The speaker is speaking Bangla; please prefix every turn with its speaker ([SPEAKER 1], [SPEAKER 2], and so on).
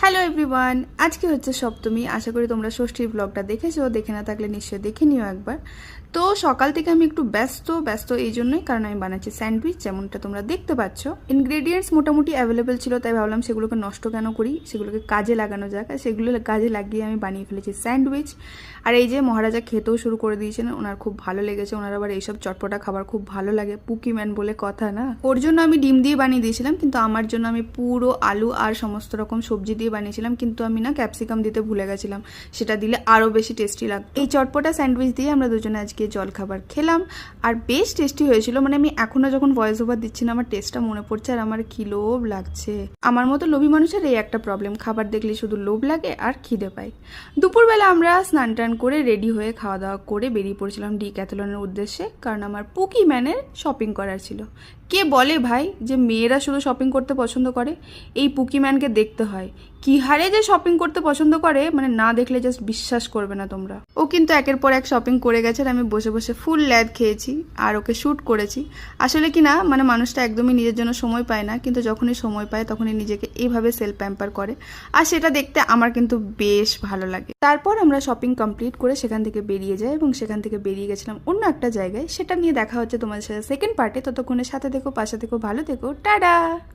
[SPEAKER 1] হ্যালো এভরিওয়ান, আজকে হচ্ছে সপ্তমী। আশা করি তোমরা ষষ্ঠীর ব্লগটা দেখেছো, দেখে না থাকলে নিশ্চয়ই দেখে নিও একবার। তো সকাল থেকে আমি একটু ব্যস্ত এই জন্যই, কারণ আমি বানাচ্ছি স্যান্ডউইচ, যেমনটা তোমরা দেখতে পাচ্ছ। ইনগ্রেডিয়েন্টস মোটামুটি অ্যাভেলেবেল ছিল, তাই ভাবলাম সেগুলোকে নষ্ট কেন করি, সেগুলোকে কাজে লাগানো যাক। আর সেগুলো কাজে লাগিয়ে আমি বানিয়ে ফেলেছি স্যান্ডউইচ। আর এই যে মহারাজা খেতেও শুরু করে দিয়েছিলেন, ওনার খুব ভালো লেগেছে। ওনার আবার এইসব চটপটা খাবার খুব ভালো লাগে, পুকিম্যান বলে কথা না। ওর জন্য আমি ডিম দিয়ে বানিয়ে দিয়েছিলাম, কিন্তু আমার জন্য আমি পুরো আলু আর সমস্ত রকম সবজি দিয়ে বানিয়েছিলাম। কিন্তু আমি না ক্যাপসিকাম দিতে ভুলে গেছিলাম, সেটা দিলে আরও বেশি টেস্টি লাগতো। এই চটপটা স্যান্ডউইচ দিয়ে আমরা দুজনে আজকে জলখাবার খেলাম, আর বেশ টেস্টি হয়েছিল। মানে আমি এখনো যখন ভয়েস ওভার দিচ্ছি না, আমার টেস্টটা মনে পড়ছে, আর আমার কি লোভ লাগছে। আমার মতো লোভী মানুষের এই একটা প্রবলেম, খাবার দেখলে শুধু লোভ লাগে আর খিদে পায়। দুপুরবেলা আমরা স্নান টান করে রেডি হয়ে খাওয়া দাওয়া করে বেরিয়ে পড়েছিলাম ডিক্যাথলনের উদ্দেশ্যে, কারণ আমার পুকিম্যানের শপিং করার ছিল। কে বলে ভাই যে মেয়েরা শুধু শপিং করতে পছন্দ করে? এই পুকিম্যানকে দেখতে হয়, কি হারে যে শপিং করতে পছন্দ করে, মানে না দেখলে জাস্ট বিশ্বাস করবে না তোমরা। ও কিন্তু একের পর এক শপিং করে গেছে, আর আমি বসে বসে ফুল ল্যাদ খেয়েছি আর ওকে শ্যুট করেছি। আসলে কি না, মানে মানুষটা একদমই নিজের জন্য সময় পায় না, কিন্তু যখনই সময় পায় তখনই নিজেকে এইভাবে সেলফ প্যাম্পার করে, আর সেটা দেখতে আমার কিন্তু বেশ ভালো লাগে। তারপর আমরা শপিং কমপ্লিট করে সেখান থেকে বেরিয়ে যাই, এবং সেখান থেকে বেরিয়ে গেছিলাম অন্য একটা জায়গায়। সেটা নিয়ে দেখা হচ্ছে তোমাদের সাথে সেকেন্ড পার্টে। ততক্ষণের সাথে থেকো, পাশে থেকো, ভালো থেকো, টাটা।